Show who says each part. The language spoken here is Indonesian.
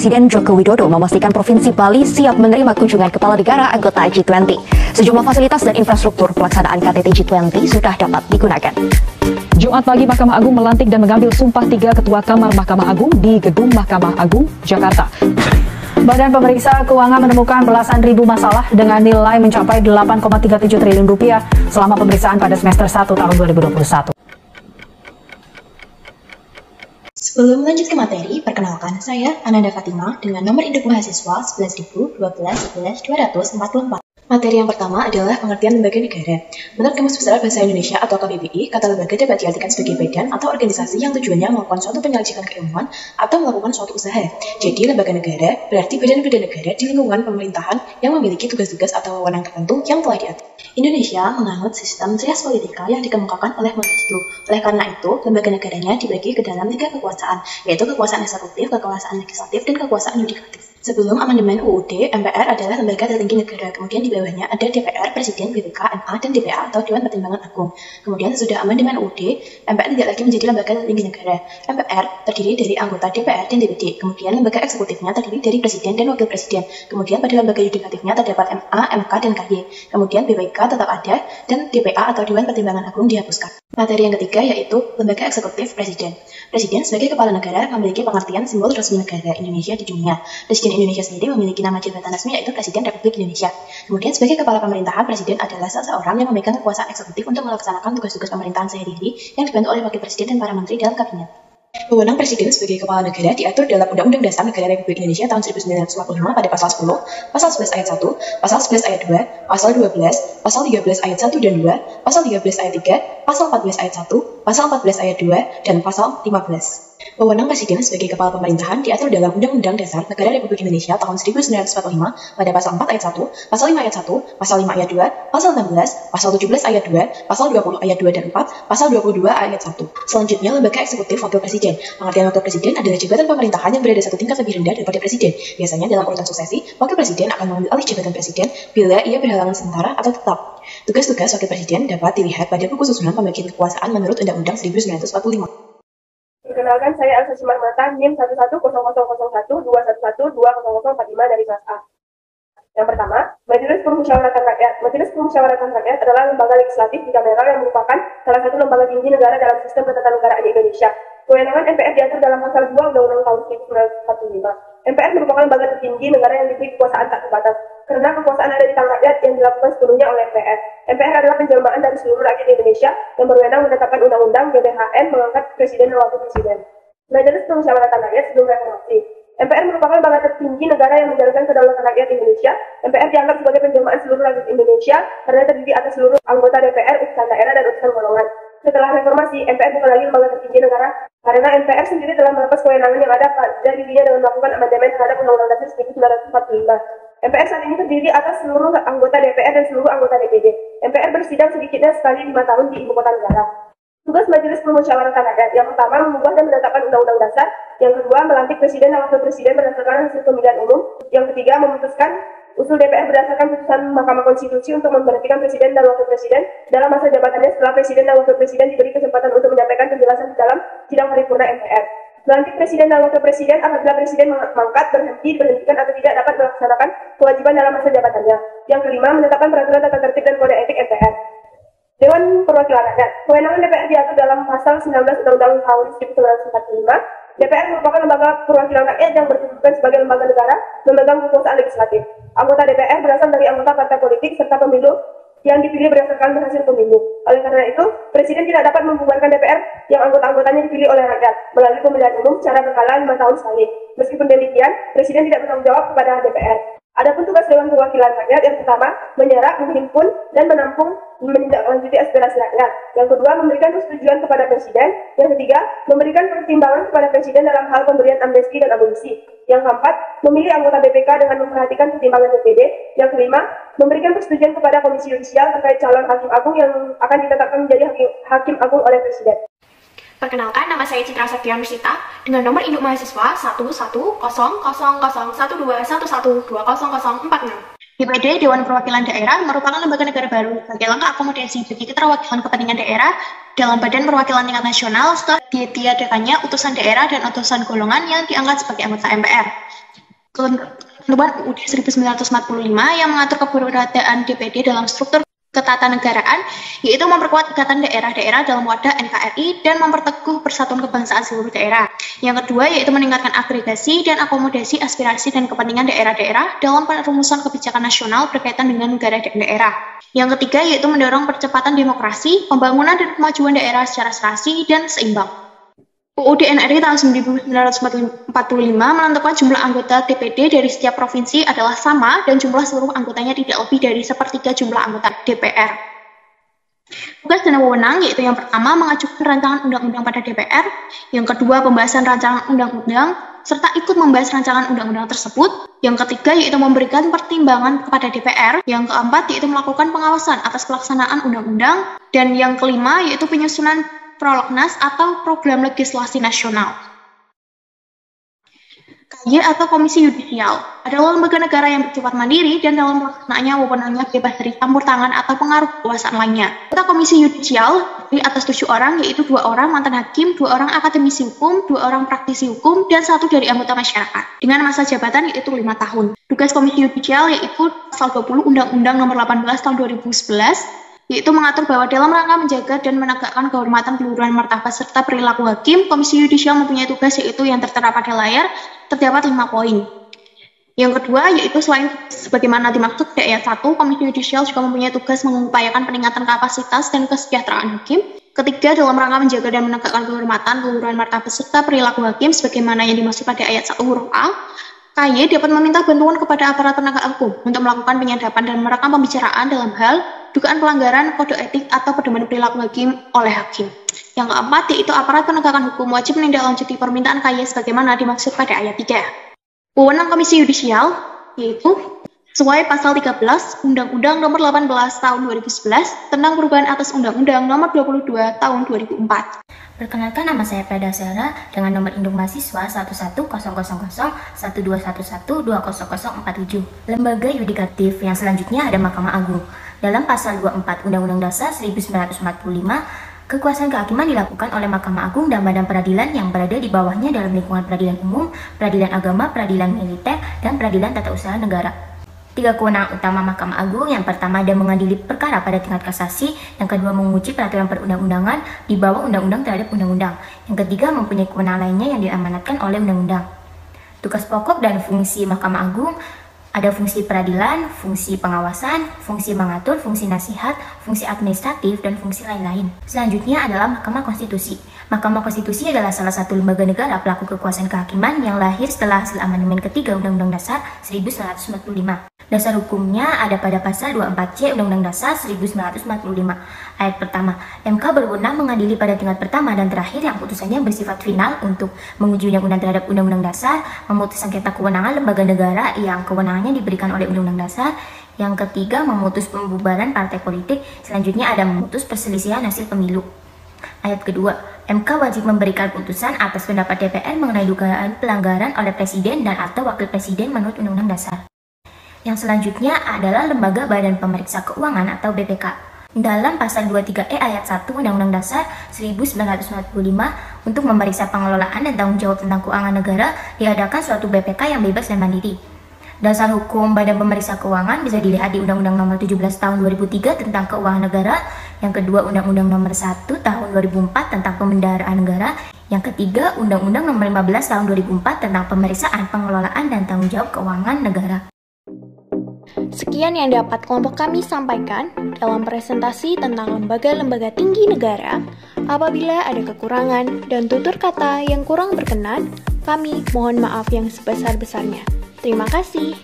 Speaker 1: Presiden Joko Widodo memastikan Provinsi Bali siap menerima kunjungan kepala negara anggota G20. Sejumlah fasilitas dan infrastruktur pelaksanaan KTT G20 sudah dapat digunakan.
Speaker 2: Jumat pagi, Mahkamah Agung melantik dan mengambil sumpah 3 Ketua Kamar Mahkamah Agung di Gedung Mahkamah Agung, Jakarta.
Speaker 3: Badan Pemeriksa Keuangan menemukan belasan ribu masalah dengan nilai mencapai 8,37 triliun rupiah selama pemeriksaan pada semester 1 tahun 2021.
Speaker 4: Sebelum lanjut ke materi, perkenalkan saya Ananda Fatima dengan nomor induk mahasiswa 11.012.11.244. Materi yang pertama adalah pengertian lembaga negara. Menurut Kamus Besar Bahasa Indonesia atau KBBI, kata lembaga dapat diartikan sebagai badan atau organisasi yang tujuannya melakukan suatu penyelidikan keilmuan atau melakukan suatu usaha. Jadi, lembaga negara berarti badan-badan negara di lingkungan pemerintahan yang memiliki tugas-tugas atau wewenang tertentu yang telah diatur. Indonesia menganut sistem trias politika yang dikemukakan oleh Montesquieu. Oleh karena itu, lembaga negaranya dibagi ke dalam 3 kekuasaan, yaitu kekuasaan eksekutif, kekuasaan legislatif, dan kekuasaan yudikatif. Sebelum amandemen UUD, MPR adalah lembaga tertinggi negara. Kemudian di bawahnya ada DPR, Presiden, BPK, MA, dan DPA atau Dewan Pertimbangan Agung. Kemudian sesudah amandemen UUD, MPR tidak lagi menjadi lembaga tertinggi negara. MPR terdiri dari anggota DPR dan DPD. Kemudian lembaga eksekutifnya terdiri dari Presiden dan Wakil Presiden. Kemudian pada lembaga yudikatifnya terdapat MA, MK, dan KY. Kemudian BPK tetap ada dan DPA atau Dewan Pertimbangan Agung dihapuskan. Materi yang ketiga yaitu lembaga eksekutif Presiden. Presiden sebagai kepala negara memiliki pengertian simbol resmi negara Indonesia di dunia. Presiden Indonesia sendiri memiliki nama jabatan resmi yaitu Presiden Republik Indonesia. Kemudian sebagai kepala pemerintahan, Presiden adalah seseorang yang memegang kekuasaan eksekutif untuk melaksanakan tugas-tugas pemerintahan sehari-hari yang dibantu oleh Wakil Presiden dan para menteri dalam kabinet. Wewenang Presiden sebagai kepala negara diatur dalam Undang-Undang Dasar Negara Republik Indonesia tahun 1945 pada pasal 10, pasal 11 ayat 1, pasal 11 ayat 2, pasal 12, pasal 13 ayat 1 dan 2, pasal 13 ayat 3, pasal 14 ayat 1, pasal 14 ayat 2, dan pasal 15. Wewenang Presiden sebagai kepala pemerintahan diatur dalam Undang-Undang Dasar Negara Republik Indonesia tahun 1945 pada pasal 4 ayat 1, pasal 5 ayat 1, pasal 5 ayat 2, pasal 16, pasal 17 ayat 2, pasal 20 ayat 2 dan 4, pasal 22 ayat 1. Selanjutnya, lembaga eksekutif Wakil Presiden. Pengertian Wakil Presiden adalah jabatan pemerintahan yang berada satu tingkat lebih rendah daripada Presiden. Biasanya dalam urutan suksesi, Wakil Presiden akan mengambil alih jabatan Presiden bila ia berhalangan sementara atau tetap. Tugas-tugas Wakil Presiden dapat dilihat pada buku susunan pembagian kekuasaan menurut Undang-Undang 1945.
Speaker 5: Perkenalkan, saya Elsa Simarmata, NIM 110010211200045 dari kelas A. Yang pertama, Majelis Permusyawaratan Rakyat. Majelis Permusyawaratan Rakyat adalah lembaga legislatif bicameral yang merupakan salah satu lembaga tinggi negara dalam sistem ketatanegaraan di Indonesia. Kewenangan MPR diatur dalam pasal 2 Undang-Undang tahun 1945. MPR merupakan lembaga tertinggi negara yang diberi kekuasaan tak terbatas, karena kekuasaan ada di tangan rakyat yang dilakukan sepenuhnya oleh MPR. MPR adalah penjelmaan dari seluruh rakyat Indonesia yang berwenang menetapkan undang-undang, GBHN, mengangkat presiden dan wakil presiden. Majelis Permusyawaratan Rakyat sebelum reformasi. MPR merupakan lembaga tertinggi negara yang menjalankan kedaulatan rakyat Indonesia. MPR dianggap sebagai penjelmaan seluruh rakyat Indonesia karena terdiri atas seluruh anggota DPR, utusan daerah, dan utusan golongan. Setelah reformasi, MPR bukan lagi lembaga tertinggi negara karena MPR sendiri telah melepas kewenangan yang ada pada dirinya dengan melakukan amandemen terhadap Undang-Undang Dasar 1945. MPR saat ini terdiri atas seluruh anggota DPR dan seluruh anggota DPD. MPR bersidang sedikitnya sekali 5 tahun di ibu kota negara. Tugas Majelis Permusyawaratan Rakyat. Yang pertama, mengubah dan menetapkan Undang-Undang Dasar. Yang kedua, melantik Presiden dan Wakil Presiden berdasarkan hasil pemilihan umum. Yang ketiga, memutuskan usul DPR berdasarkan putusan Mahkamah Konstitusi untuk memberhentikan Presiden dan Wakil Presiden dalam masa jabatannya setelah Presiden dan Wakil Presiden diberi kesempatan untuk menyampaikan penjelasan di dalam sidang paripurna MPR. Melantik Presiden dan Wakil Presiden apabila Presiden mangkat, berhenti, diberhentikan atau tidak dapat melaksanakan kewajiban dalam masa jabatannya. Yang kelima, menetapkan peraturan tata tertib dan kode etik MPR. Dewan Perwakilan Rakyat. Kewenangan DPR diatur dalam pasal 19 Undang-Undang tahun 1945. DPR merupakan lembaga perwakilan rakyat yang berkedudukan sebagai lembaga negara, memegang kekuasaan legislatif. Anggota DPR berasal dari anggota partai politik serta pemilu yang dipilih berdasarkan hasil pemilu. Oleh karena itu, Presiden tidak dapat membubarkan DPR yang anggota-anggotanya dipilih oleh rakyat melalui pemilihan umum secara berkala 5 tahun sekali. Meskipun demikian, Presiden tidak bertanggung jawab kepada DPR. Adapun tugas Dewan Perwakilan Rakyat yang pertama, menyerap, menghimpun, dan menampung menindaklanjuti aspirasi rakyat. Yang kedua, memberikan persetujuan kepada Presiden. Yang ketiga, memberikan pertimbangan kepada Presiden dalam hal pemberian amnesti dan abolisi. Yang keempat, memilih anggota BPK dengan memperhatikan pertimbangan DPD. Yang kelima, memberikan persetujuan kepada Komisi Yudisial terkait calon Hakim Agung yang akan ditetapkan menjadi Hakim Agung oleh Presiden.
Speaker 6: Perkenalkan, nama saya Citra Septian Nursita dengan nomor induk mahasiswa 110001211200046.
Speaker 4: DPD, Dewan Perwakilan Daerah, merupakan lembaga negara baru sebagai langkah akomodasi bagi keterwakilan kepentingan daerah dalam Badan Perwakilan Tingkat Nasional setelah ditiadakannya utusan daerah dan utusan golongan yang diangkat sebagai anggota MPR. Ketentuan UUD 1945 yang mengatur keberadaan DPD dalam struktur ketatanegaraan, yaitu memperkuat ikatan daerah-daerah dalam wadah NKRI dan memperteguh persatuan kebangsaan seluruh daerah. Yang kedua, yaitu meningkatkan agregasi dan akomodasi aspirasi dan kepentingan daerah-daerah dalam perumusan kebijakan nasional berkaitan dengan negara dan daerah. Yang ketiga, yaitu mendorong percepatan demokrasi, pembangunan dan kemajuan daerah secara serasi dan seimbang. UUD NRI tahun 1945 menentukan jumlah anggota DPD dari setiap provinsi adalah sama dan jumlah seluruh anggotanya tidak lebih dari sepertiga jumlah anggota DPR. Tugas dan wewenang yaitu yang pertama mengajukan rancangan undang-undang pada DPR, yang kedua pembahasan rancangan undang-undang serta ikut membahas rancangan undang-undang tersebut, yang ketiga yaitu memberikan pertimbangan kepada DPR, yang keempat yaitu melakukan pengawasan atas pelaksanaan undang-undang, dan yang kelima yaitu penyusunan Prolegnas atau Program Legislasi Nasional. KY atau Komisi Yudisial adalah lembaga negara yang bersifat mandiri dan dalam pelaksanaannya wewenangnya bebas dari campur tangan atau pengaruh kekuasaan lainnya. Anggota Komisi Yudisial terdiri atas 7 orang, yaitu 2 orang mantan hakim, 2 orang akademisi hukum, 2 orang praktisi hukum, dan 1 dari anggota masyarakat. Dengan masa jabatan yaitu 5 tahun. Tugas Komisi Yudisial yaitu pasal 20 Undang-Undang Nomor 18 Tahun 2011, yaitu mengatur bahwa dalam rangka menjaga dan menegakkan kehormatan, keluhuran, martabat, serta perilaku hakim, Komisi Yudisial mempunyai tugas yaitu yang tertera pada layar, terdapat 5 poin. Yang kedua, yaitu selain sebagaimana dimaksud di ayat 1, Komisi Yudisial juga mempunyai tugas mengupayakan peningkatan kapasitas dan kesejahteraan hakim. Ketiga, dalam rangka menjaga dan menegakkan kehormatan, keluhuran, martabat, serta perilaku hakim, sebagaimana yang dimaksud pada ayat 1 huruf A, KY dapat meminta bantuan kepada aparat penegak hukum untuk melakukan penyadapan dan merekam pembicaraan dalam hal dugaan pelanggaran kode etik atau pedoman perilaku hakim oleh hakim. Yang keempat, yaitu aparat penegakan hukum wajib menindaklanjuti permintaan KY sebagaimana dimaksud pada ayat 3. Wewenang Komisi Yudisial yaitu sesuai pasal 13 Undang-Undang Nomor 18 Tahun 2011 tentang perubahan atas Undang-Undang Nomor 22 Tahun 2004.
Speaker 7: Perkenalkan, nama saya Prada Sera dengan nomor induk mahasiswa 110000120047. Lembaga yudikatif yang selanjutnya ada Mahkamah Agung. Dalam pasal 24 Undang-Undang Dasar 1945, kekuasaan kehakiman dilakukan oleh Mahkamah Agung dan badan peradilan yang berada di bawahnya dalam lingkungan peradilan umum, peradilan agama, peradilan militer, dan peradilan tata usaha negara. 3 kewenangan utama Mahkamah Agung, yang pertama ada mengadili perkara pada tingkat kasasi, yang kedua menguji peraturan perundang-undangan di bawah undang-undang terhadap undang-undang, yang ketiga mempunyai kewenangan lainnya yang diamanatkan oleh undang-undang. Tugas pokok dan fungsi Mahkamah Agung ada fungsi peradilan, fungsi pengawasan, fungsi mengatur, fungsi nasihat, fungsi administratif, dan fungsi lain-lain. Selanjutnya adalah Mahkamah Konstitusi. Mahkamah Konstitusi adalah salah satu lembaga negara pelaku kekuasaan kehakiman yang lahir setelah hasil amandemen ketiga Undang-Undang Dasar 1945. Dasar hukumnya ada pada pasal 24C Undang-Undang Dasar 1945. Ayat pertama, MK berwenang mengadili pada tingkat pertama dan terakhir yang putusannya bersifat final untuk menguji undang-undang terhadap Undang-Undang Dasar, memutus sengketa kewenangan lembaga negara yang kewenangannya diberikan oleh Undang-Undang Dasar. Yang ketiga, memutus pembubaran partai politik. Selanjutnya ada memutus perselisihan hasil pemilu. Ayat kedua, MK wajib memberikan putusan atas pendapat DPR mengenai dugaan pelanggaran oleh Presiden dan atau Wakil Presiden menurut Undang-Undang Dasar. Yang selanjutnya adalah Lembaga Badan Pemeriksa Keuangan atau BPK. Dalam pasal 23E ayat 1 Undang-Undang Dasar 1945 untuk memeriksa pengelolaan dan tanggung jawab tentang keuangan negara diadakan suatu BPK yang bebas dan mandiri. Dasar hukum Badan Pemeriksa Keuangan bisa dilihat di Undang-Undang Nomor 17 Tahun 2003 tentang Keuangan Negara, yang kedua Undang-Undang Nomor 1 Tahun 2004 tentang Pembendaharaan Negara, yang ketiga Undang-Undang Nomor 15 Tahun 2004 tentang Pemeriksaan Pengelolaan dan Tanggung Jawab Keuangan Negara.
Speaker 6: Sekian yang dapat kelompok kami sampaikan dalam presentasi tentang lembaga-lembaga tinggi negara. Apabila ada kekurangan dan tutur kata yang kurang berkenan, kami mohon maaf yang sebesar-besarnya. Terima kasih.